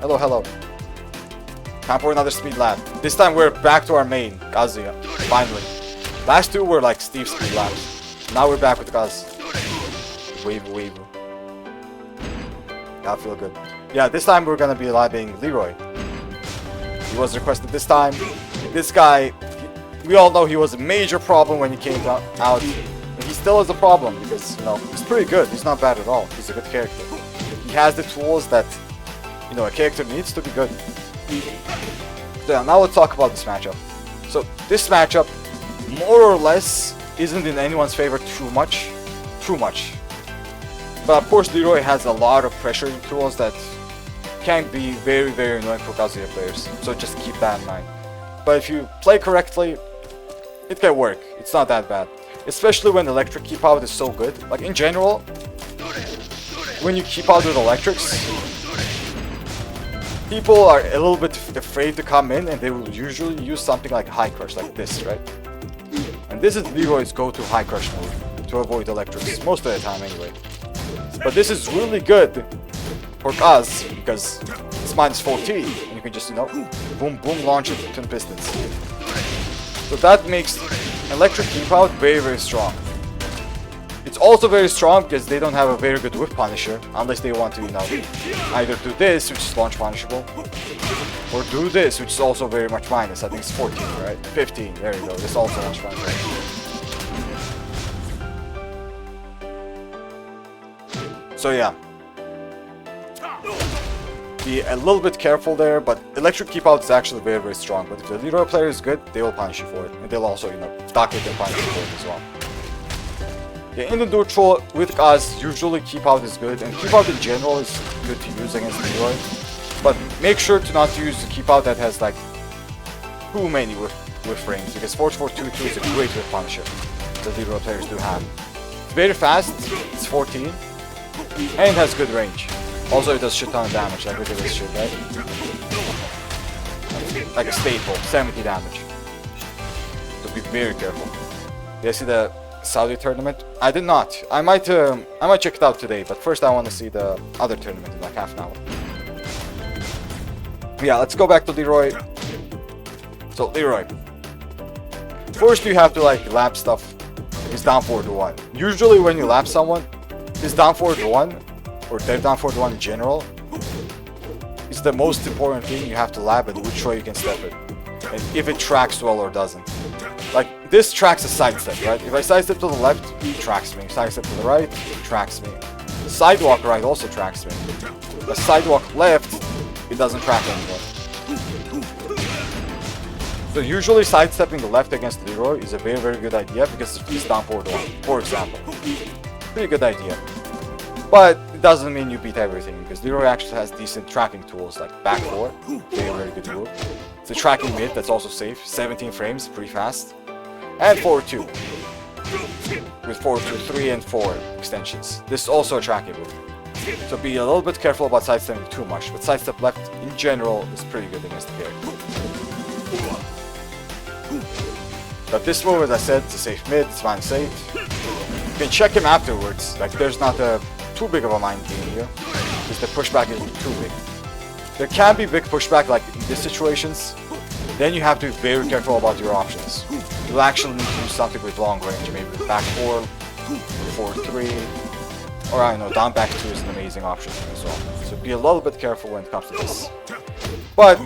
Hello, hello. Time for another speed lap. This time we're back to our main, Kazuya. Finally. Last two were like Steve's speed laps. Now we're back with Kaz. Wave, wave. I feel good. Yeah, this time we're gonna be lapping Leroy. He was requested this time. This guy, we all know he was a major problem when he came out. And he still is a problem because, you know, he's pretty good. He's not bad at all. He's a good character. He has the tools that, you know, a character needs to be good. So yeah, now let's talk about this matchup. So this matchup, more or less, isn't in anyone's favor too much. But of course Leroy has a lot of pressure tools that can be very, very annoying for Kazuya players. So just keep that in mind. But if you play correctly, it can work. It's not that bad. Especially when electric keep out is so good. Like in general, when you keep out with electrics, people are a little bit afraid to come in and they will usually use something like high crush, like this, right? And this is Leroy's go-to high crush move to avoid electrics, most of the time anyway. But this is really good for us because it's minus 14 and you can just, you know, boom boom launch it to the pistons. So that makes electric keep out very, very strong. It's also very strong because they don't have a very good whip punisher unless they want to, you know, either do this, which is launch punishable, or do this, which is also very much minus. I think it's 14, right? 15, there you go. This also launch punishable. So yeah, be a little bit careful there, but electric keep out is actually very, very strong. But if the Leroy player is good, they will punish you for it, and they'll also, you know, dock it and punish you for it as well. Yeah, in the neutral with us, usually keep out is good, and keep out in general is good to use against Leroy. But make sure to not use the keep out that has like too many whiff frames, because 4422 is a great whiff punisher that Leroy players do have. It's very fast, it's 14, and it has good range. Also, it does shit ton of damage, like look at this shit, right? Like a staple, 70 damage. So be very careful. Did I see the Saudi tournament? I did not. I might check it out today, but first I want to see the other tournament in like half an hour. Yeah, let's go back to Leroy. So Leroy, first you have to like lap stuff. It's down forward to 1. Usually when you lap someone, it's down forward to 1, or they're down forward to 1 in general. It's the most important thing you have to lap and which way you can step it, and if it tracks well or doesn't. Like this tracks a sidestep, right? If I sidestep to the left, it tracks me. Sidestep to the right, it tracks me. Sidewalk right also tracks me. The sidewalk left, it doesn't track anymore. So usually sidestepping the left against Leroy is a very, very good idea because it's down forward 1, for example. Pretty good idea. But it doesn't mean you beat everything because Leroy actually has decent tracking tools like back 4, very, very good move. It's a tracking mid that's also safe, 17 frames, pretty fast. And forward 2 with forward 2, 3 and 4 extensions. This is also a tracking move. So be a little bit careful about sidestepping too much, but sidestep left in general is pretty good against the character. But this move, as I said, it's a safe mid, it's minus 8. You can check him afterwards, like there's not a too big of a mind game here, because the pushback is too big. There can be big pushback like in these situations, then you have to be very careful about your options. You'll actually need to do something with long range, maybe with back 4, 4-3, or I don't know, down back 2 is an amazing option as well. So be a little bit careful when it comes to this. But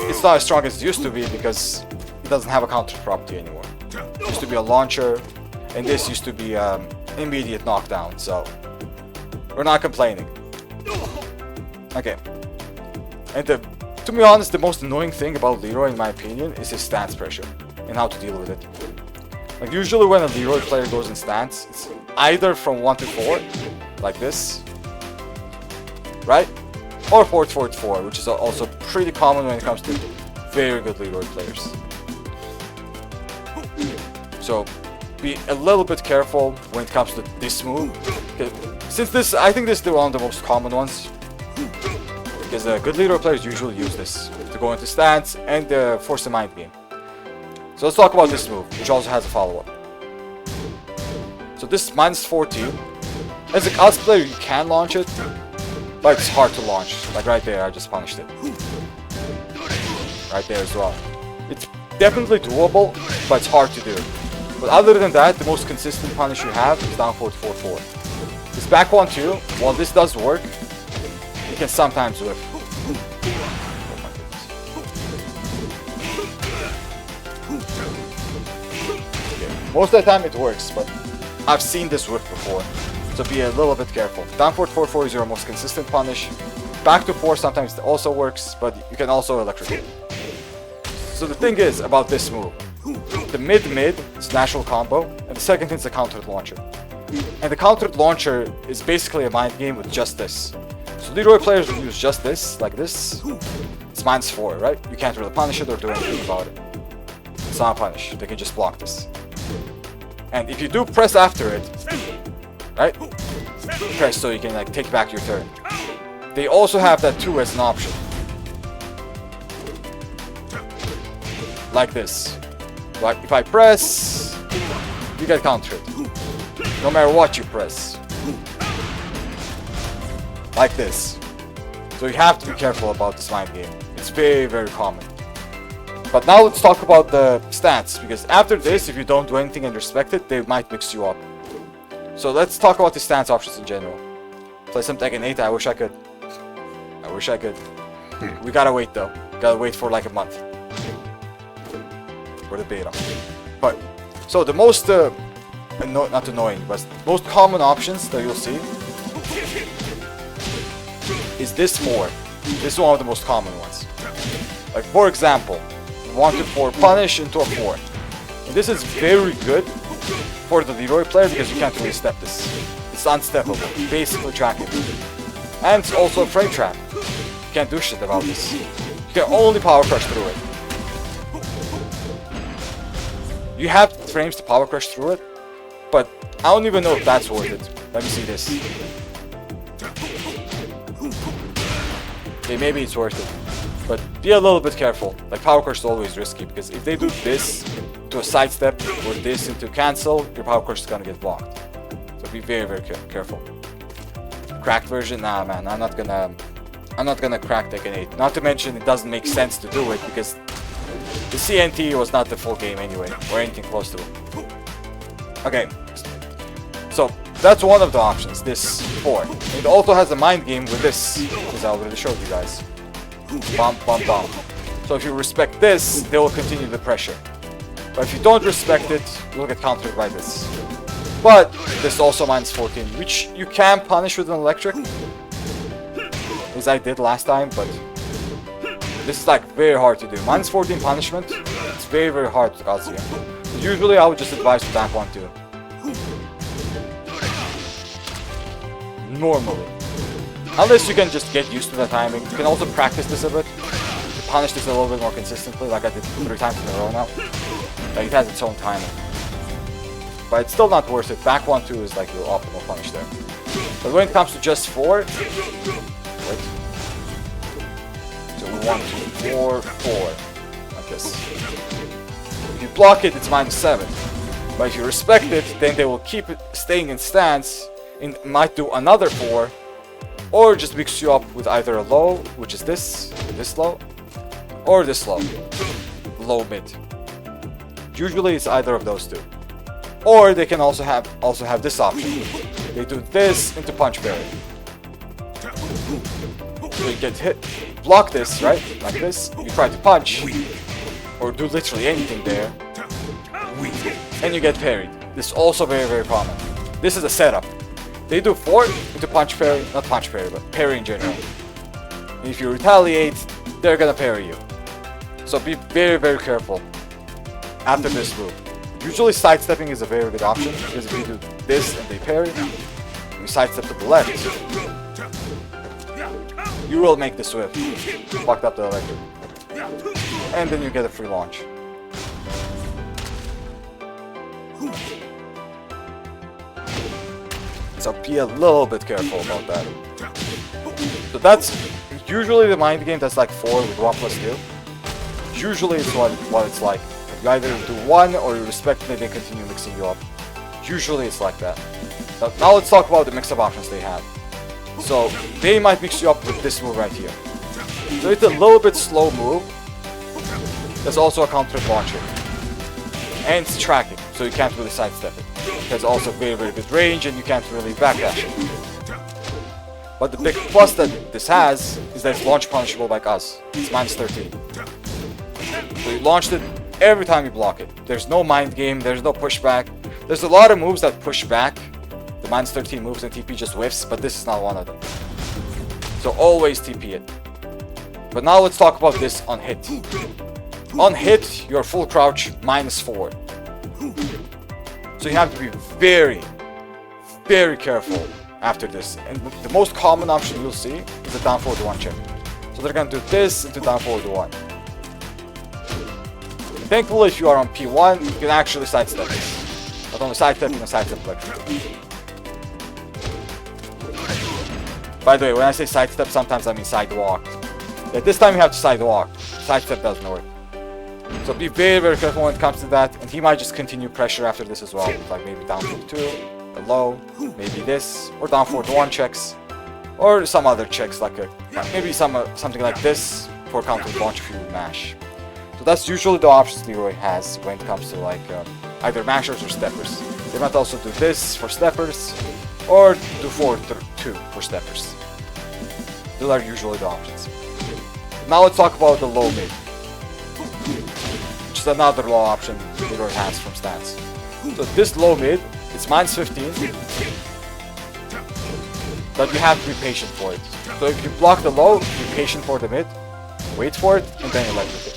it's not as strong as it used to be because it doesn't have a counter property anymore. It used to be a launcher, and this used to be immediate knockdown, so we're not complaining. Okay. And to be honest, the most annoying thing about Leroy, in my opinion, is his stance pressure and how to deal with it. Like usually when a Leroy player goes in stance, it's either from 1 to 4, like this, right? Or 4-4-4, which is also pretty common when it comes to very good Leroy players. So be a little bit careful when it comes to this move. Since this, I think this is one of the most common ones. Because good Leroy players usually use this to go into stance and force a mind game. So let's talk about this move, which also has a follow-up. So this is minus 14. As a cosplayer, you can launch it, but it's hard to launch. Like right there, I just punished it. Right there as well. It's definitely doable, but it's hard to do. But other than that, the most consistent punish you have is down forward 4-4. This back 1-2, while this does work, it can sometimes whiff. Most of the time it works, but I've seen this whiff before, so be a little bit careful. Down forward 4-4 is your most consistent punish. Back to 4 sometimes it also works, but you can also electrocute. So the thing is about this move, the mid-mid is natural combo, and the second thing is the countered launcher. And the countered launcher is basically a mind game with just this. So Leroy players will use just this, like this. It's -4, right? You can't really punish it or do anything about it. It's not a punish, they can just block this. And if you do press after it, right? Press so you can like take back your turn. They also have that too as an option. Like this. Like if I press, you get countered. No matter what you press. Like this. So you have to be careful about this mind game. It's very, very common. But now let's talk about the stats, because after this, if you don't do anything and respect it, they might mix you up. So let's talk about the stance options in general. Play some Tekken 8, I wish I could. I wish I could. We gotta wait though. Gotta wait for like a month. For the beta. But, so the most, not annoying, but most common options that you'll see is this 4. This is one of the most common ones. Like for example, 1-4 punish into a 4. And this is very good for the Leroy player because you can't really step this. It's unsteppable, basically trackable. And it's also a frame trap. You can't do shit about this. You can only power crush through it. You have frames to power crush through it, but I don't even know if that's worth it. Let me see this. Okay, maybe it's worth it. But be a little bit careful. Like power crush is always risky because if they do this to a sidestep or this into cancel, your power crush is gonna get blocked. So be very, very careful. Cracked version? Nah, man. I'm not gonna crack Tekken 8. Not to mention it doesn't make sense to do it because the CNT was not the full game anyway, or anything close to it. Okay, so that's one of the options, this 4. It also has a mind game with this, as I already showed you guys. Bump, bump, bump. So if you respect this, they will continue the pressure. But if you don't respect it, you'll get countered by this. But this is also -14, which you can punish with an electric, as I did last time, but this is like very hard to do. -14 punishment, it's very, very hard to Kazuya. Usually I would just advise to back 1-2. Normally. Unless you can just get used to the timing. You can also practice this a bit. To punish this a little bit more consistently, like I did 3 times in a row now. Like it has its own timing. But it's still not worth it. Back 1-2 is like your optimal punish there. But when it comes to just 4, right? So 1, 2, 4, 4. Like this. If you block it, it's -7. But if you respect it, then they will keep it staying in stance and might do another 4. Or just mix you up with either a low, which is this low, or this low, low mid. Usually it's either of those two. Or they can also have this option. They do this into punch parry. So you get hit, block this, right? Like this. You try to punch, or do literally anything there, and you get parried. This is also very, very common. This is a setup. They do 4 into punch parry, not punch parry, but parry in general. And if you retaliate, they're gonna parry you. So be very, very careful after this move. Usually sidestepping is a very good option, because if you do this and they parry, and you sidestep to the left, you will make the swift. Fucked up the electric. And then you get a free launch. So be a little bit careful about that. So that's usually the mind game that's like 4 with 1+2. Usually it's what it's like. You either do 1 or you respect it and they continue mixing you up. Usually it's like that. Now let's talk about the mix-up options they have. So they might mix you up with this move right here. So it's a little bit slow move. There's also a counter launcher. And it's tracking, so you can't really sidestep it. It has also very, very good range and you can't really backdash it. But the big plus that this has is that it's launch punishable like us. It's minus 13. So you launched it every time you block it. There's no mind game, there's no pushback. There's a lot of moves that push back. The minus 13 moves and TP just whiffs, but this is not one of them. So always TP it. But now let's talk about this on hit. On hit, your full crouch minus 4. So you have to be very, very careful after this. And the most common option you'll see is the down forward to 1 check. So they're going to do this into down forward to 1. Thankfully, if you are on P1, you can actually sidestep this. Not only sidestep, you can sidestep electric. By the way, when I say sidestep, sometimes I mean sidewalk. Yeah, this time you have to sidewalk. Sidestep doesn't work. So be very, very careful when it comes to that. And he might just continue pressure after this as well. Like maybe down forward 2, the low, maybe this, or down forward 1 checks. Or some other checks, like maybe something like this for counter launch if you mash. So that's usually the options Leroy has when it comes to like either mashers or steppers. They might also do this for steppers, or do forward 2 for steppers. Those are usually the options. Now let's talk about the low mid, which is another low option Leroy has from stance. So this low mid, it's minus 15, but you have to be patient for it. So if you block the low, be patient for the mid, wait for it, and then electric it.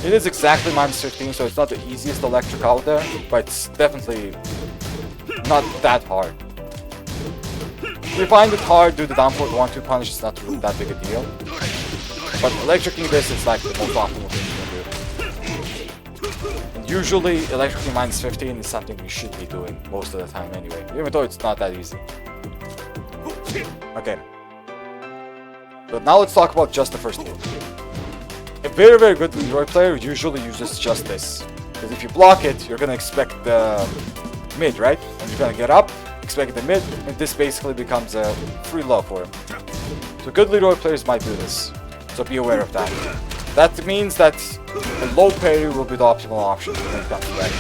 It is exactly minus 15, so it's not the easiest electric out there, but it's definitely not that hard. If you find it hard, do the down forward 1-2 punish, it's not really that big a deal. But electricing this is like the most optimal thing you can do. And usually, electricing minus 15 is something you should be doing most of the time anyway, even though it's not that easy. Okay. But now let's talk about just the first move. A very, very good Leroy player usually uses just this. Because if you block it, you're gonna expect the mid, right? And you're gonna get up, expect the mid, and this basically becomes a free low for him. So good Leroy players might do this. So be aware of that. That means that the low parry will be the optimal option when it comes to that.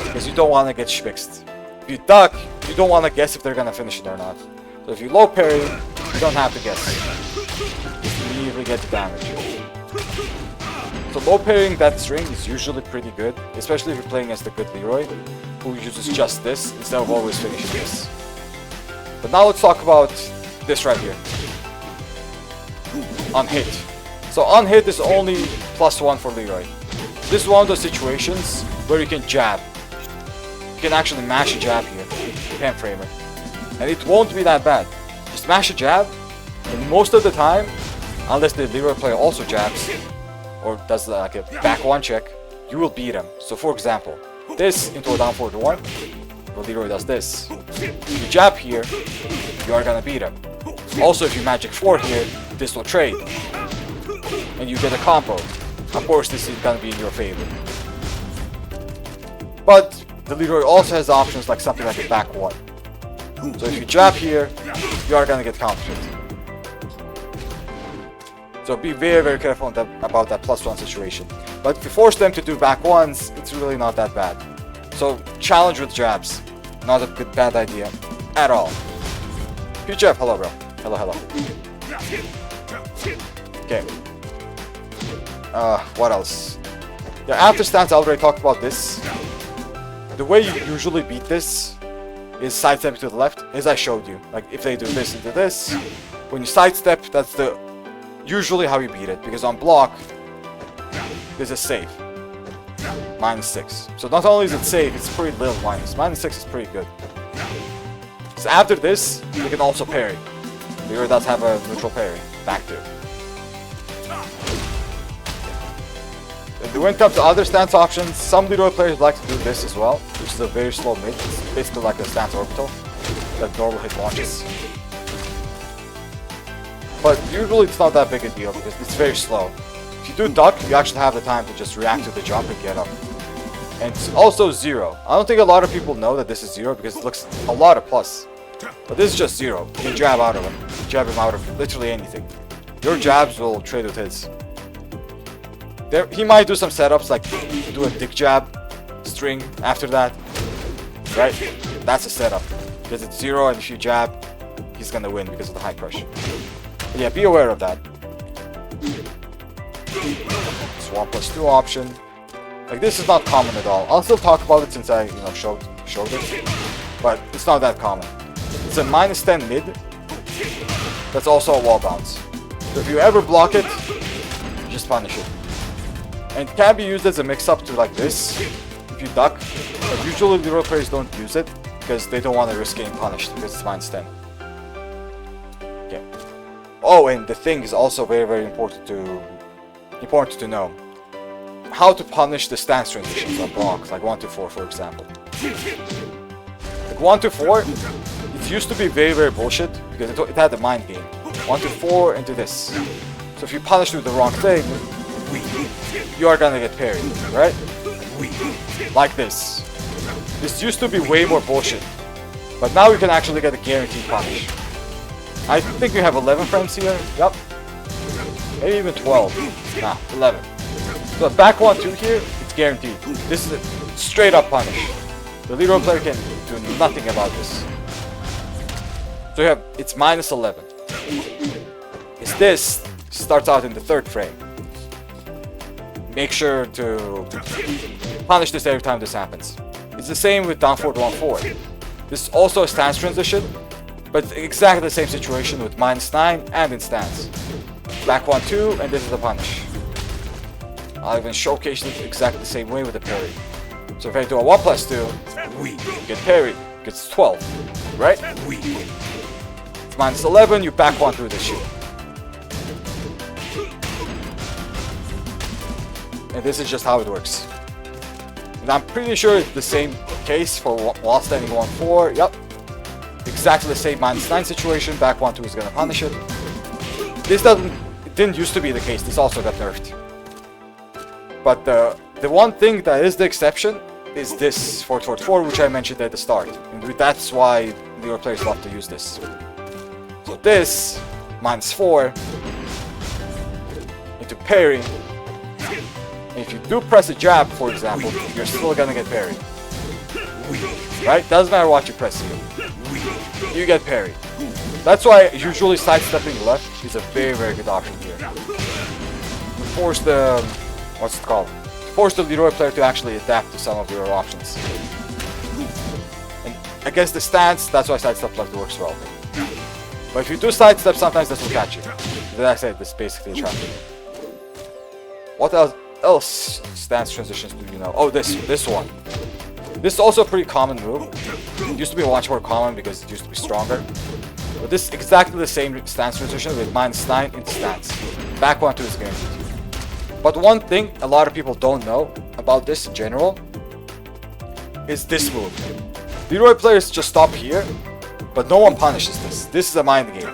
Because you don't want to get schmixed. If you duck, you don't want to guess if they're gonna finish it or not. So if you low parry, you don't have to guess. Just immediately get the damage. So low parrying that string is usually pretty good, especially if you're playing as the good Leroy, who uses just this instead of always finishing this. But now let's talk about this right here. On hit. So on hit is only +1 for Leroy. This is one of those situations where you can jab. You can actually mash a jab here, pen framer. And it won't be that bad. Just mash a jab, and most of the time, unless the Leroy player also jabs, or does like a back 1 check, you will beat him. So for example, this into a down forward 1, well, Leroy does this. If you jab here, you are gonna beat him. Also, if you magic 4 here, this will trade. And you get a combo. Of course, this is gonna be in your favor. But the Leroy also has options like something like a back 1. So if you jab here, you are gonna get countered. So be very, very careful about that +1 situation. But if you force them to do back 1s, it's really not that bad. So challenge with jabs. Not a bad idea at all. If you jab, hello bro. Hello, hello. Okay. What else? Yeah, after stance, I already talked about this. The way you usually beat this is sidestep to the left, as I showed you. Like if they do this into this, when you sidestep, that's usually how you beat it. Because on block, this is safe. -6. So not only is it safe, it's pretty little minus. -6 is pretty good. So after this, you can also parry. Leroy does have a neutral parry. Back to. And when it comes to other stance options, some Leroy players like to do this as well, which is a very slow mid. It's basically like a stance orbital, like normal hit launches. But usually it's not that big a deal because it's very slow. If you do duck, you actually have the time to just react to the jump and get up. And it's also 0. I don't think a lot of people know that this is 0 because it looks a lot of plus. But this is just 0. You can jab out of him. Jab him out of literally anything. Your jabs will trade with his. He might do some setups like do a dick jab, string after that. Right? That's a setup. Because it's 0 and if you jab, he's gonna win because of the high crush. But yeah, be aware of that. It's 1+2 option. Like this is not common at all. I'll still talk about it since I showed it. But it's not that common. It's a -10 mid. That's also a wall bounce. So if you ever block it, just punish it. And it can be used as a mix-up to like this. If you duck. But usually Leroy players don't use it because they don't want to risk getting punished because it's -10. Okay. Oh, and the thing is also very, very important to know. How to punish the stance transitions on blocks, like 1 to 4 for example. Like 1 to 4, it used to be very, very bullshit because it had the mind game. 1 to 4 into this. So if you punish with the wrong thing, you are gonna get parried, right? Like this. This used to be way more bullshit. But now you can actually get a guaranteed punish. I think we have 11 frames here. Yep. Maybe even 12. Nah, 11. So back 1-2 here, it's guaranteed. This is a straight up punish. The Leroy player can do nothing about this. So you have, it's -11. This starts out in the 3rd frame. Make sure to punish this every time this happens. It's the same with down 4 to 1-4. This is also a stance transition, but it's exactly the same situation with -9 and in stance. Back 1-2, and this is the punish. I'll even showcase it exactly the same way with the parry. So if I do a 1+2, you get parried, gets 12, right? It's -11, you back 1 through the shoot. And this is just how it works. And I'm pretty sure it's the same case for while standing 1-4. Yep. Exactly the same -9 situation. Back 1-2 is gonna punish it. It didn't used to be the case. This also got nerfed. But the one thing that is the exception is this 4-4-4, which I mentioned at the start. And that's why Leroy players love to use this. So this, -4, into parry. And if you do press a jab, for example, you're still gonna get parried. Right? Doesn't matter what you press here. You get parried. That's why usually sidestepping left is a very, very good option here. You force the... what's it called? Force the Leroy player to actually adapt to some of your options. And against the stance, that's why sidestep left works well. But if you do sidestep, sometimes this will catch you. As I said, this is basically a trap. What else stance transitions do you know? Oh, this one. This is also a pretty common move. It used to be much more common because it used to be stronger. But this is exactly the same stance transition with -9 into stance. Back 1-2 is guaranteed. But one thing a lot of people don't know about this in general is this move. Leroy players just stop here, but no one punishes this. This is a mind game.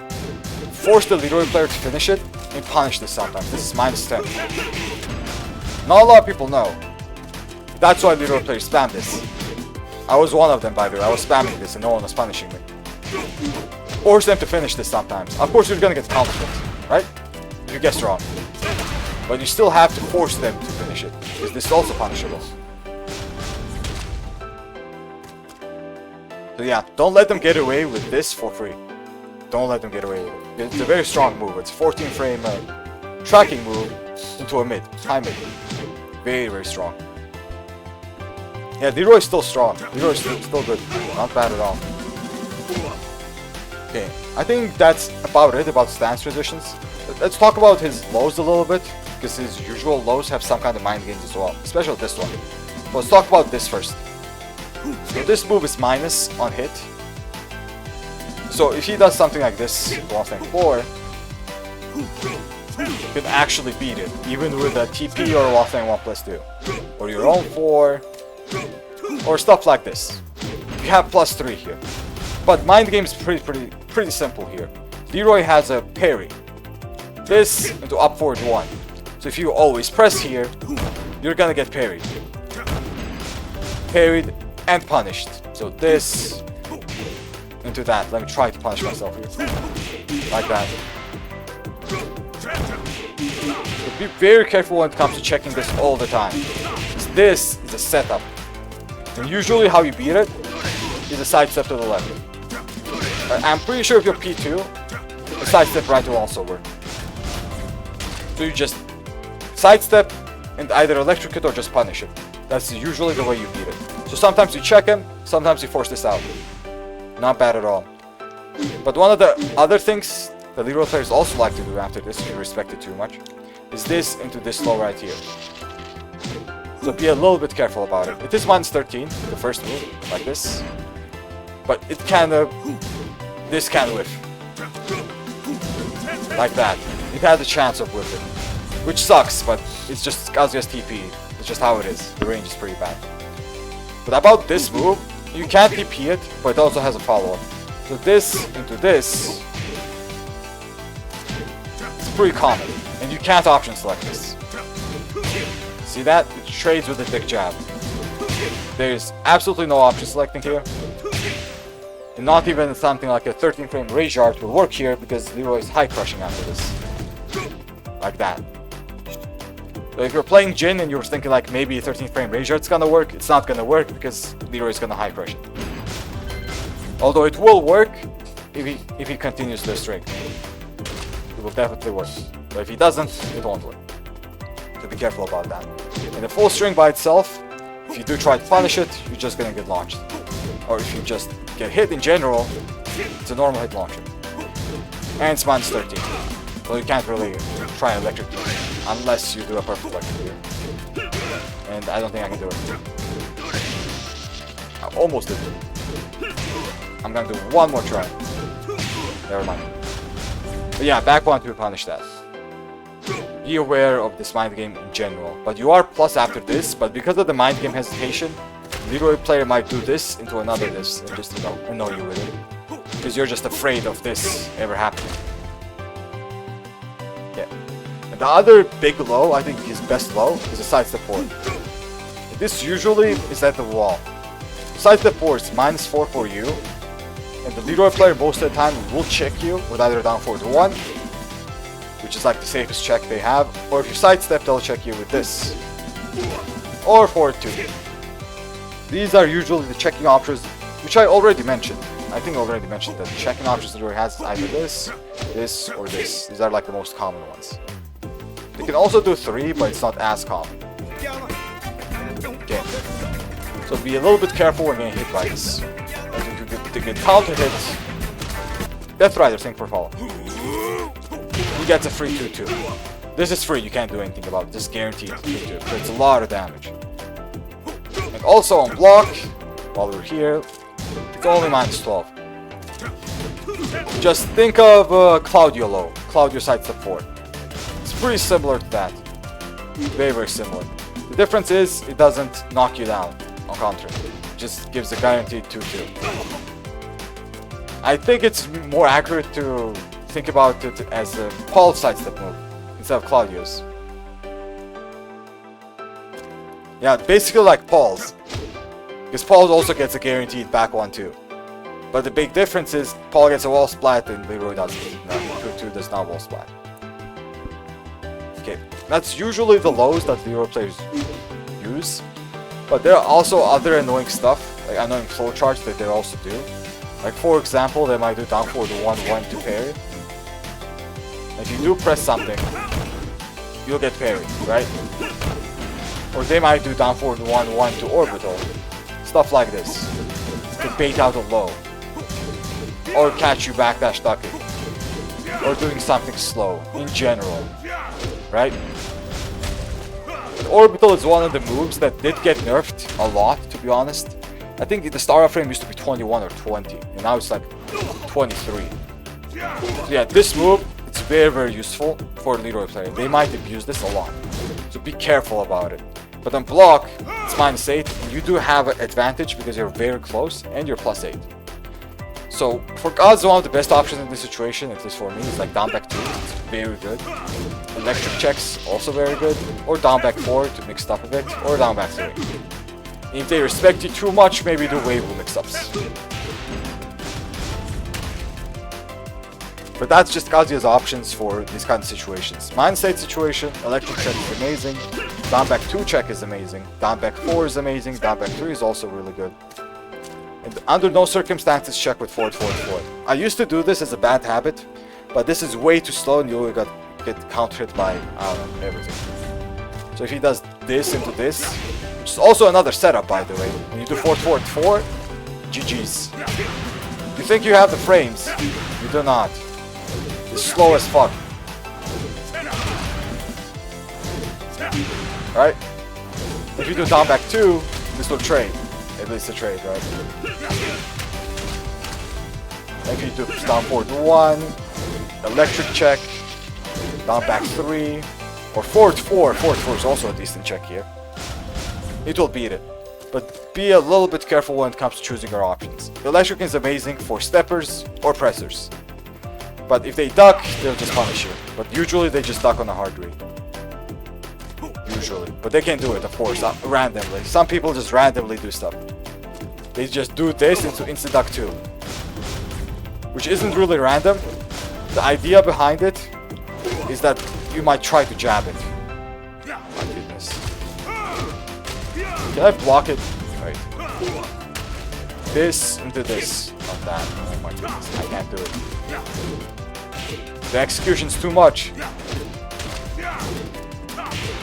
Force the Leroy player to finish it and punish this sometimes. This is -10. Not a lot of people know. That's why Leroy players spam this. I was one of them, by the way. I was spamming this and no one was punishing me. Force them to finish this sometimes. Of course, you're gonna get countered, right? If you guess wrong. But you still have to force them to finish it, because this is also punishable. So yeah, don't let them get away with this for free. Don't let them get away with it. It's a very strong move. It's a 14 frame tracking move into a mid, high mid. Very, very strong. Yeah, Leroy is still strong. Leroy is still good. Not bad at all. Okay, I think that's about it about stance transitions. Let's talk about his lows a little bit, because his usual lows have some kind of mind games as well, especially this one. But let's talk about this first. So this move is minus on hit. So if he does something like this, 1-4, you can actually beat it, even with a TP or a 1+2. Or your own 4, or stuff like this. You have +3 here. But mind game is pretty simple here. Leroy has a parry. This into up forward 1. So if you always press here, you're gonna get parried. Parried and punished. So this into that. Let me try to punish myself here. Like that. So be very careful when it comes to checking this all the time. This is a setup. And usually how you beat it is a sidestep to the left. I'm pretty sure if you're P2, the sidestep right will also work. So you just sidestep and either electrocute or just punish it. That's usually the way you beat it. So sometimes you check him, sometimes you force this out. Not bad at all. But one of the other things that Leroy players also like to do after this, if you respect it too much, is this into this low right here. So be a little bit careful about it. It is minus 13, the first move, like this. But it this can whiff. Like that. It had a chance of whiffing. Which sucks, but it's just Kazuya's TP. It's just how it is. The range is pretty bad. But about this move, you can't TP it, but it also has a follow-up. So this into this, it's pretty common. And you can't option select this. See that? It trades with the big jab. There's absolutely no option selecting here. And not even something like a 13 frame rage art will work here because Leroy is high crushing after this. Like that. So if you're playing Jin and you're thinking like maybe 13 frame rage art's gonna work, it's not gonna work because Leroy is gonna high crush it. Although it will work if he continues this string. It will definitely work. But if he doesn't, it won't work. So be careful about that. And the full string by itself, if you do try to punish it, you're just gonna get launched. Or if you just get hit in general, it's a normal hit launcher. And it's minus 13. So you can't really try an electric unless you do a perfect electric here. And I don't think I can do it. I almost did it. I'm gonna do one more try. Never mind. But yeah, back one to punish that. Be aware of this mind game in general. But you are plus after this, but because of the mind game hesitation, Leroy player might do this into another this and just, annoy you with it. Because you're just afraid of this ever happening. Yeah. And the other big low, I think his best low, is a sidestep 4. This usually is at the wall. Sidestep 4 is minus 4 for you. And the Leroy player most of the time will check you with either down forward 1, which is like the safest check they have, or if you sidestep, they'll check you with this. Or forward 2. These are usually the checking options, which I already mentioned. I think I already mentioned that the checking options Leroy has is either this, this, or this. These are like the most common ones. They can also do 3, but it's not as common. Okay. So be a little bit careful when getting hit by this. To get counter hits. Death Rider, thing for follow. He gets a free 2-2. This is free, you can't do anything about it. This is guaranteed 2-2. So it's a lot of damage. And also on block, while we're here, it's only minus 12. Just think of Claudio low. Claudio sidestep 4. It's pretty similar to that. Very, very similar. The difference is it doesn't knock you down on counter. It just gives a guaranteed 2-2. I think it's more accurate to think about it as a Paul's sidestep move instead of Claudio's. Yeah, basically like Paul's. Because Paul also gets a guaranteed back 1-2. But the big difference is Paul gets a wall splat and Leroy doesn't. No, 2-2 does not wall splat. Okay, that's usually the lows that Leroy players use. But there are also other annoying stuff, like annoying flowcharts that they also do. Like for example, they might do down forward 1-1 to parry. If you do press something, you'll get parried, right? Or they might do down forward 1-1 to orbital. Stuff like this. To bait out a low. Or catch you backdash ducking. Or doing something slow, in general. Right? But orbital is one of the moves that did get nerfed a lot, to be honest. I think the startup frame used to be 21 or 20, and now it's like 23. So yeah, this move, it's very, very useful for a Leroy player. They might abuse this a lot, so be careful about it. But on block, it's minus 8, and you do have an advantage because you're very close, and you're plus 8. So for Kazuya, one of the best options in this situation, at least for me, is like down back 2, it's very good. Electric checks, also very good. Or down back 4 to mix up a bit, or down back 3. If they respect you too much, maybe do wave mix-ups. But that's just Kazuya's options for these kind of situations. Mind State situation, electric check is amazing. Down back 2 check is amazing. Down back 4 is amazing. Down back 3 is also really good. And under no circumstances check with forward, forward, forward. I used to do this as a bad habit, but this is way too slow and you get counter hit by, I don't know, everything. So if he does this into this, which is also another setup by the way. When you do forward, forward, 4, GG's. You think you have the frames, you do not. It's slow as fuck. Right? If you do down back 2, this will trade. At least a trade, right? If you do down forward 1, electric check, down back 3, or forward 4. Forward 4 is also a decent check here. It will beat it. But be a little bit careful when it comes to choosing your options. Electric is amazing for steppers or pressers. But if they duck, they'll just punish you. But usually they just duck on a hard read. Usually. But they can do it, of course, randomly. Some people just randomly do stuff. They just do this into insta duck 2. Which isn't really random. The idea behind it is that you might try to jab it. My goodness. Can I block it? Wait. This into this. Not that. Oh my goodness. I can't do it. The execution's too much.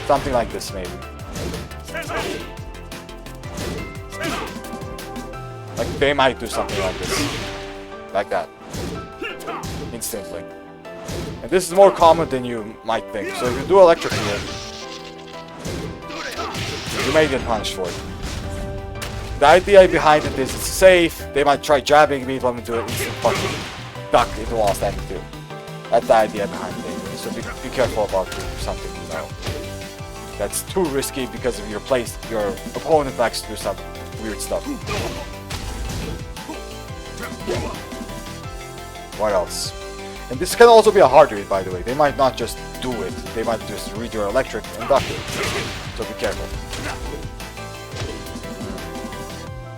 Something like this, maybe. Like, they might do something like this. Like that. Instantly. And this is more common than you might think. So if you do electric here, you may get punished for it. The idea behind it is it's safe. They might try jabbing me, let me do it instant fucking duck into wall standing too. That's the idea behind it. So be careful about doing something, you know. That's too risky because of your opponent likes to do some weird stuff. What else? And this can also be a hard read, by the way. They might not just do it. They might just read your electric and duck it. So be careful.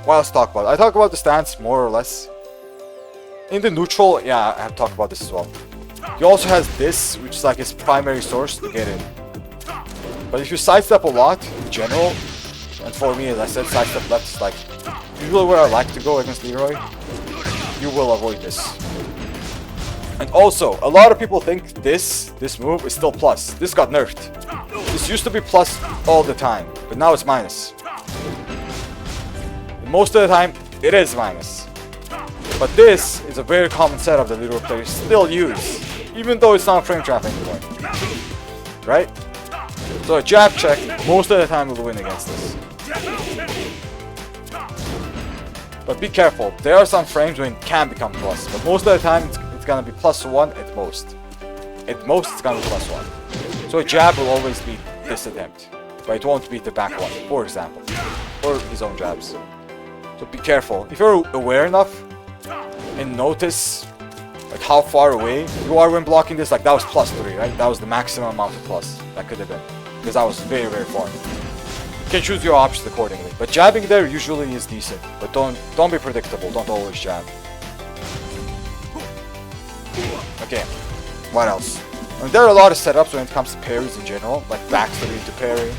What else to talk about? I talk about the stance more or less. In the neutral, yeah, I have talked about this as well. He also has this, which is like his primary source to get in. But if you sidestep a lot, in general, and for me, as I said, sidestep left is like usually where I like to go against Leroy, you will avoid this. And also, a lot of people think this move is still plus. This got nerfed. This used to be plus all the time, but now it's minus. And most of the time, it is minus. But this is a very common setup that Leroy players still use, even though it's not frame trap anymore. Right? So a jab check, most of the time will win against this. But be careful, there are some frames when it can become plus, but most of the time it's gonna be +1 at most. At most it's gonna be +1. So a jab will always beat this attempt, but it won't beat the back one, for example. Or his own jabs. So be careful. If you're aware enough and notice like how far away you are when blocking this, like that was +3, right? That was the maximum amount of plus that could have been. Because I was very, very far. You can choose your options accordingly. But jabbing there usually is decent. But don't be predictable. Don't always jab. Okay. What else? I mean, there are a lot of setups when it comes to parries in general. Like back 3 into parry,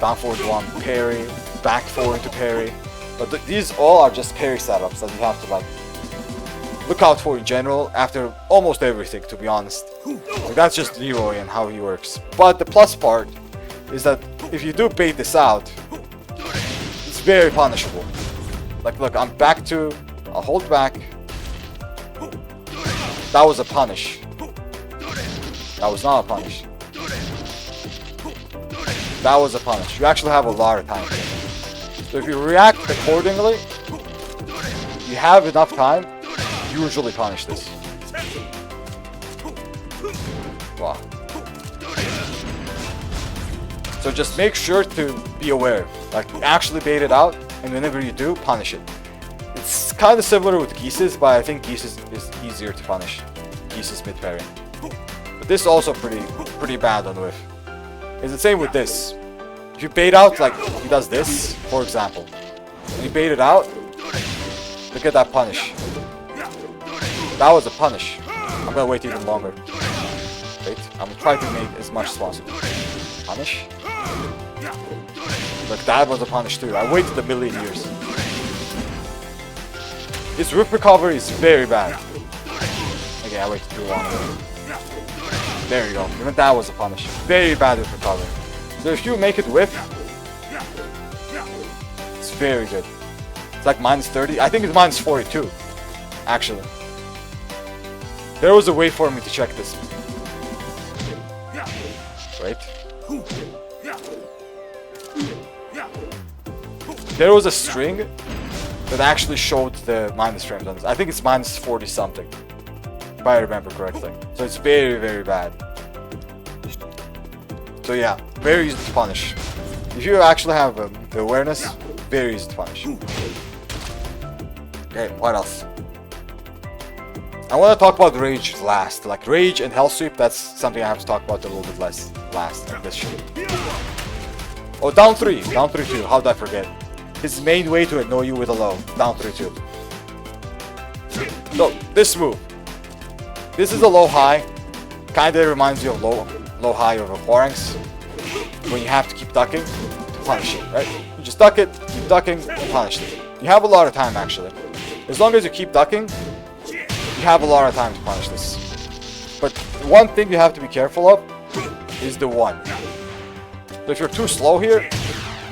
down forward 1 parry, back 4 into parry. But these all are just parry setups that you have to like look out for in general after almost everything, to be honest. Like, that's just Leroy and how he works. But the plus part is that if you do bait this out, it's very punishable. Like, look, I'm back 2, I'll hold back. That was a punish. That was not a punish. That was a punish. You actually have a lot of time. So if you react accordingly, you have enough time, usually punish this. Wow. So just make sure to be aware, like actually bait it out, and whenever you do, punish it. It's kind of similar with Geese's, but I think Geese's is easier to punish. Geese's mid parry. But this is also pretty bad on whiff. It's the same with this. If you bait out, like he does this, for example, and you bait it out, look at that punish. That was a punish. I'm I'm gonna wait even longer. Wait, I'm gonna try to make as much as possible. Punish? Look, that was a punish too. I waited a million years. His whip recovery is very bad. Okay, I waited too long. There you go. Even that was a punish. Very bad whip recovery. So if you make it whip, it's very good. It's like minus 30. I think it's minus 42, actually. There was a way for me to check this. Wait. There was a string that actually showed the minus frames on this. I think it's minus 40 something, if I remember correctly. So it's very, very bad. So yeah, very easy to punish. If you actually have the awareness, very easy to punish. Okay, what else? I want to talk about Rage last. Like Rage and Hell Sweep, that's something I have to talk about a little bit less last in this shit. Oh, down 3 2, how did I forget? His main way to annoy you with a low, down 3 2. So, this move. This is a low high. Kinda reminds you of low high of a phalanx. When you have to keep ducking to punish it, right? You just duck it, keep ducking, and punish it. You have a lot of time actually. As long as you keep ducking, you have a lot of time to punish this. But one thing you have to be careful of is the 1. So if you're too slow here,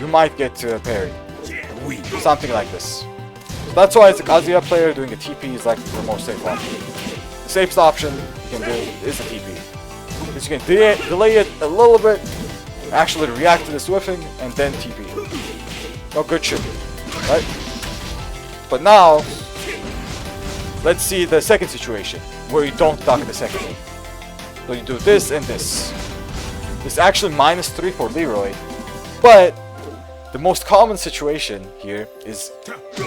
you might get parried. Something like this. So that's why as a Kazuya player, doing a TP is like the most safe option. The safest option you can do is a TP. Because you can delay it a little bit, actually react to the swiftling, and then TP. No good shit, right? But now, let's see the second situation, where you don't duck the second one. So you do this and this. It's actually minus 3 for Leroy, but the most common situation here is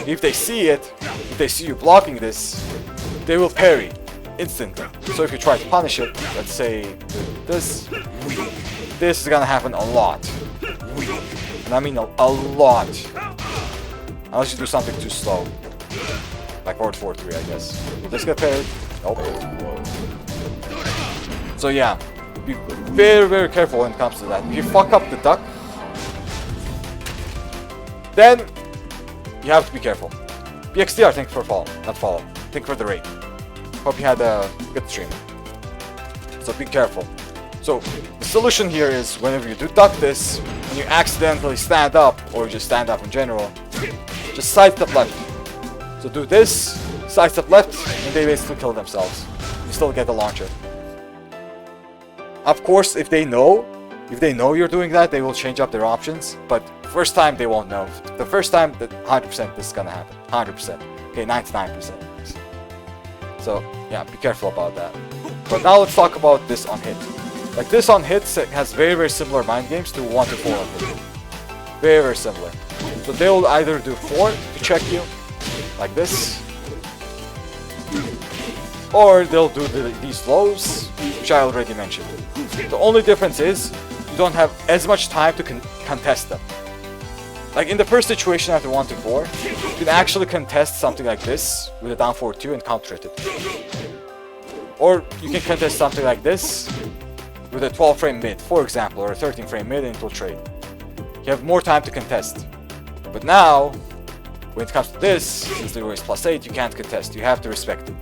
if they see it, if they see you blocking this, they will parry instantly. So if you try to punish it, let's say this is gonna happen a lot. And I mean a lot. Unless you do something too slow. Like forward 4-3, I guess. Will this get parried? Nope. So yeah, be very, very careful when it comes to that. If you fuck up the duck, then you have to be careful. BXDR, thank you for follow, not follow. Thank you for the raid. Hope you had a good stream. So be careful. So the solution here is whenever you do duck this, when you accidentally stand up, or just stand up in general, just sidestep left. So do this, sidestep left, and they basically kill themselves. You still get the launcher. Of course, if they know you're doing that, they will change up their options, but first time they won't know. The first time, 100% this is gonna happen. 100%. Okay, 99%. So yeah, be careful about that. But now let's talk about this on hit. Like this on hit has very, very similar mind games to 1 to 4 on hit. Very, very similar. So they will either do 4 to check you, like this, or they'll do these lows, which I already mentioned. The only difference is you don't have as much time to contest them. Like in the first situation after 1 to 4, you can actually contest something like this with a down 4-2 and counter it. Or you can contest something like this with a 12 frame mid, for example, or a 13 frame mid and infiltrate. You have more time to contest. But now, when it comes to this, since Leroy is +8, you can't contest, you have to respect it.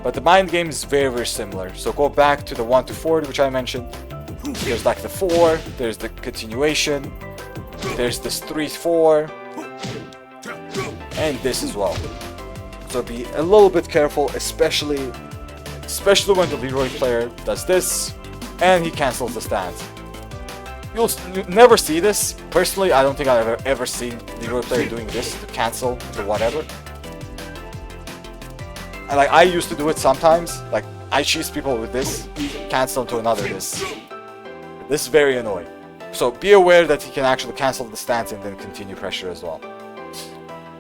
But the mind game is very, very similar. So go back to the 1 to 4, which I mentioned. There's like the 4, there's the continuation, there's this 3-4, and this as well. So be a little bit careful, especially when the Leroy player does this, and he cancels the stance. You'll never see this. Personally, I don't think I've ever seen Leroy player doing this to cancel to whatever. And like I used to do it sometimes. Like I cheese people with this, cancel to another this. This is very annoying. So be aware that he can actually cancel the stance and then continue pressure as well.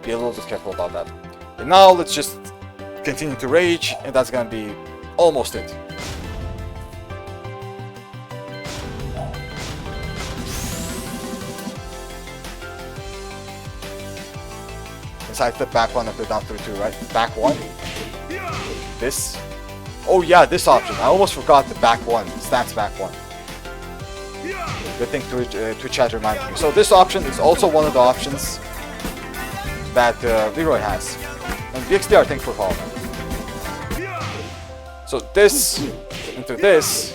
Be a little bit careful about that. And now let's just continue to rage, and that's gonna be almost it. Inside the back one of the down 3-2, right? Back one. This. Oh yeah, this option. I almost forgot the back one. Stance back one. Good thing Twitch chat reminded me. So this option is also one of the options that Leroy has. And VXDR, thanks for following. So this into this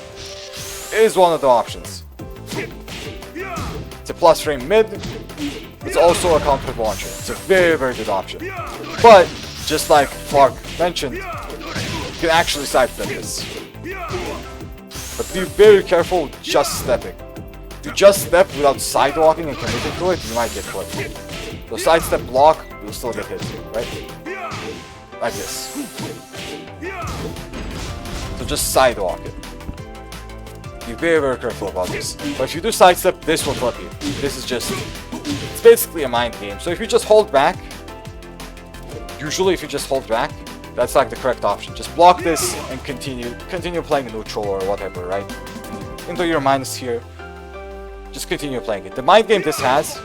is one of the options. It's a plus frame mid. It's also a counter launcher. It's a very, very good option. But just like Clark mentioned, you can actually sidestep this. But be very careful with just stepping. If you just step without sidewalking and committing to it, you might get clipped. So sidestep block, you'll still get hit, right? Like this. So just sidewalk it. Be very, very careful about this. But if you do sidestep, this will clip you. This is just... It's basically a mind game. So if you just hold back... Usually if you just hold back, that's like the correct option. Just block this and continue playing neutral or whatever, right? Into your minus here. Just continue playing it. The mind game this has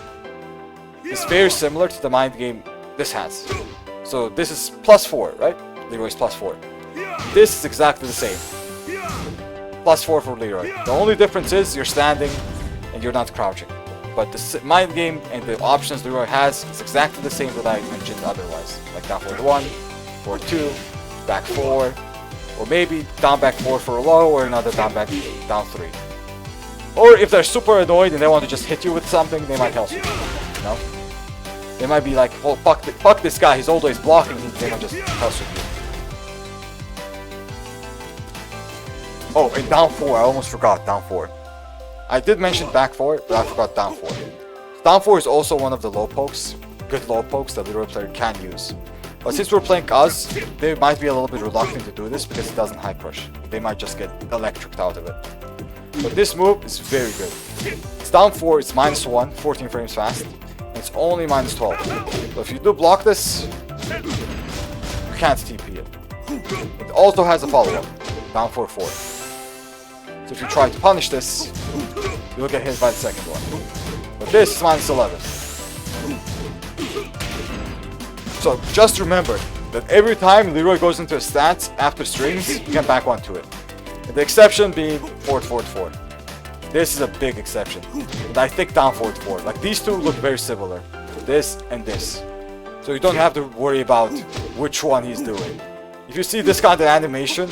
is very similar to the mind game this has. So this is +4, right? Leroy's +4. This is exactly the same. +4 for Leroy. The only difference is you're standing and you're not crouching. But the mind game and the options Leroy has is exactly the same that I mentioned otherwise. Like down forward 1, forward 2, back 4, or maybe down back 4 for a low, or another down 3. Or if they're super annoyed and they want to just hit you with something, they might help you. You know? They might be like, oh, fuck this guy, he's always blocking, they might just help you. Oh, and down 4, I almost forgot down 4. I did mention back 4, but I forgot down 4. Down 4 is also one of the low pokes, good low pokes that the Leroy player can use. But since we're playing Kaz, they might be a little bit reluctant to do this because it doesn't high crush. They might just get electric out of it. But this move is very good. It's down 4, it's -1, 14 frames fast, and it's only -12. So if you do block this, you can't TP it. It also has a follow-up, down 4-4. So if you try to punish this, you'll get hit by the second one. But this is -11. So just remember that every time Leroy goes into a stance after strings, you can back 1 to it. The exception being forward 4. This is a big exception. And I think down forward 4. Like these two look very similar. This and this. So you don't have to worry about which one he's doing. If you see this kind of animation,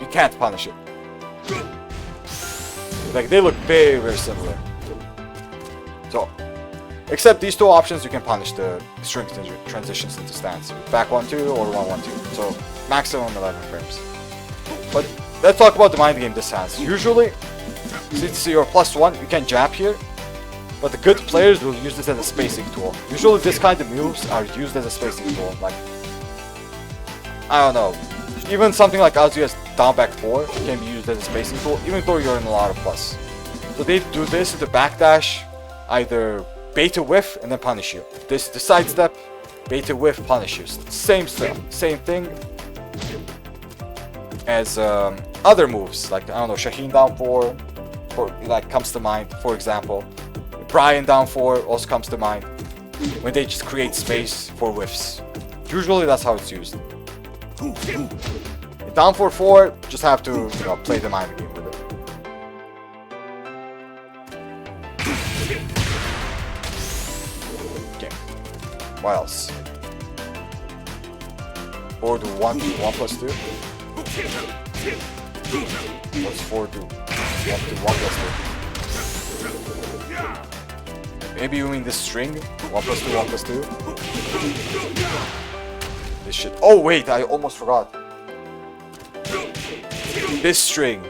you can't punish it. Like they look very, very similar. So, except these two options, you can punish the string transitions into stance. Back 1-2 or 1-1-2. So maximum 11 frames. But let's talk about the mind game this has. Usually, since you're +1, you can jab here. But the good players will use this as a spacing tool. Usually this kind of moves are used as a spacing tool. Like, I don't know. Even something like Kazuya's down back 4 can be used as a spacing tool, even though you're in a lot of plus. So they do this to backdash, either bait a whiff and then punish you. This is the sidestep, bait a whiff, punish you. Same stuff, same thing as other moves, like, I don't know, Shaheen down 4, like, comes to mind, for example. Brian down 4 also comes to mind, when they just create space for whiffs. Usually that's how it's used. Down 4-4, just have to, you know, play the mind game with it. Okay. What else? Or do 1+2? What's 4 do? 1+2. Maybe you mean this string? 1+2. This shit. Oh wait, I almost forgot. This string.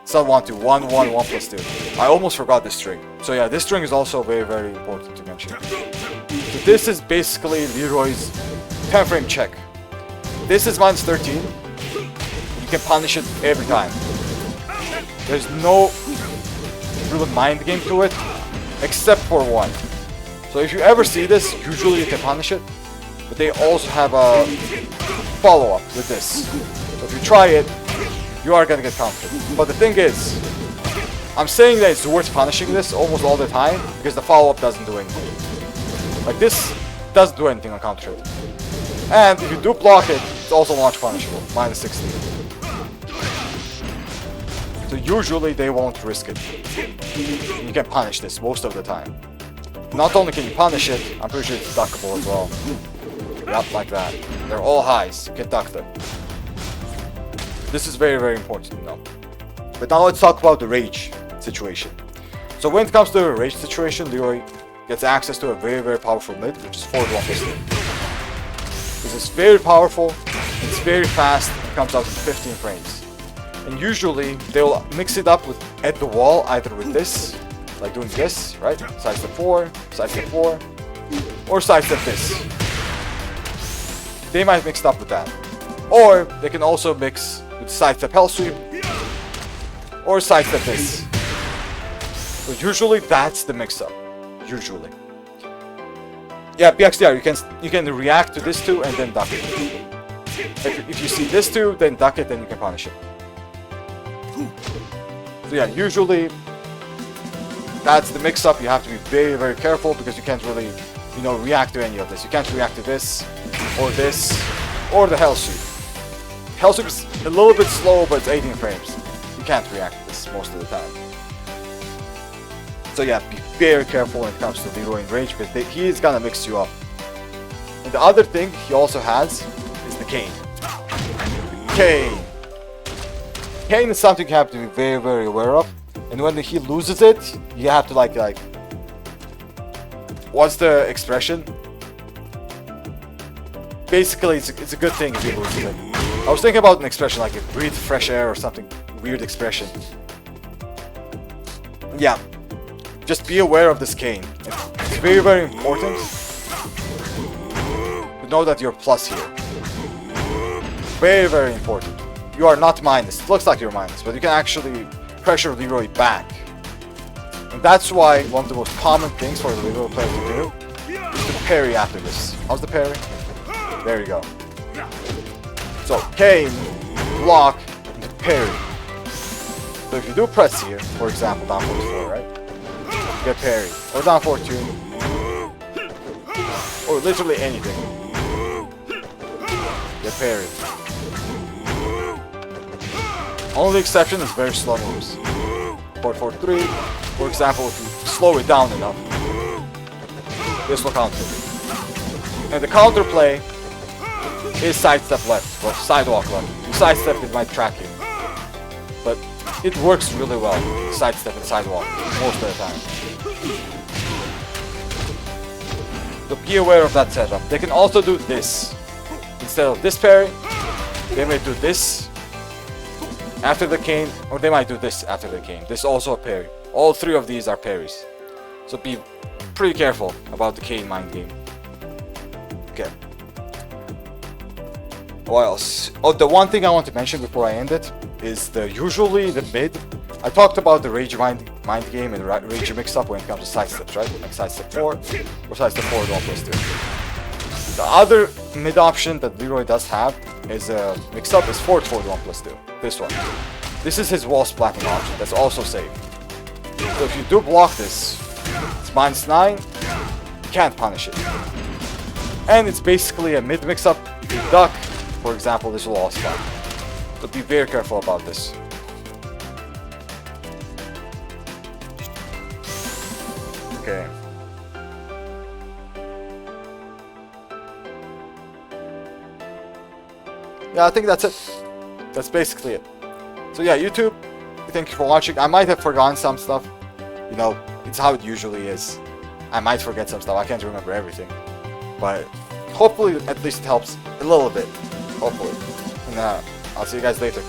It's not 1-2. 1-1, 1+2. I almost forgot this string. So yeah, this string is also very, very important to mention. So this is basically Leroy's 10 frame check. This is -13. You can punish it every time. There's no real mind game to it, except for one. So if you ever see this, usually you can punish it, but they also have a follow-up with this. So if you try it, you are gonna get countered. But the thing is, I'm saying that it's worth punishing this almost all the time, because the follow-up doesn't do anything. Like this doesn't do anything on counter hit. And if you do block it, it's also launch punishable, minus 60. So usually they won't risk it. You can punish this most of the time. Not only can you punish it, I'm pretty sure it's duckable as well. Yep, like that. They're all highs, you can duck them. This is very, very important to know. But now let's talk about the rage situation. So when it comes to the rage situation, Leroy gets access to a very, very powerful mid, which is forward 1 plus 2. This is very powerful, it's very fast, it comes out in 15 frames. And usually they'll mix it up with at the wall, either with this, like doing this, right? Sidestep 4, sidestep 4, or sidestep this. They might mix it up with that. Or they can also mix with sidestep hell sweep, or sidestep this. So usually that's the mix-up. Usually. Yeah, BXDR, you can react to this too and then duck it. If you see this too, then duck it, then you can punish it. So yeah, usually that's the mix-up. You have to be very, very careful because you can't really, you know, react to any of this. You can't react to this, or the hell sweep. Hell sweep is a little bit slow, but it's 18 frames. You can't react to this most of the time. So yeah, be very careful when it comes to Leroy and Rage, because he is gonna mix you up. And the other thing he also has is the cane. Cane! Cane is something you have to be very, very aware of. And when he loses it, you have to like what's the expression? Basically, it's a good thing if he loses it. I was thinking about an expression like breathe fresh air or something weird expression. Yeah. Just be aware of this cane. It's very, very important to know that you're plus here. Very, very important. You are not minus. It looks like you're minus, but you can actually pressure Leroy back. And that's why one of the most common things for the Leroy player to do is to parry after this. How's the parry? There you go. So, cane, block, and parry. So if you do press here, for example, down 44, right? Get parry, or down 42, or literally anything. Get parried. Only exception is very slow moves. 4-4-3, for example, if you slow it down enough, this will counter. And the counter play is sidestep left, or sidewalk left. If you sidestep, it might track you. But it works really well, sidestep and sidewalk, most of the time. So be aware of that setup. They can also do this. Instead of this parry, they may do this after the cane, or they might do this after the cane. This is also a parry. All three of these are parries. So be pretty careful about the cane mind game. Okay. What else? Oh, the one thing I want to mention before I end it is usually the mid. I talked about the Rage mind game and Rage mix-up when it comes to sidesteps, right? Like sidestep 4 or sidestep 4 1 plus 2. The other mid option that Leroy does have is a mix-up is forward 1 plus 2. This one. This is his wall splatting option. That's also safe. So if you do block this, it's minus 9. You can't punish it. And it's basically a mid mix-up. If you duck, for example, this will all splat. So be very careful about this. Okay. Yeah, I think that's it. That's basically it. So yeah, YouTube, thank you for watching. I might have forgotten some stuff. You know, it's how it usually is. I might forget some stuff. I can't remember everything. But hopefully, at least it helps a little bit. Hopefully. And I'll see you guys later.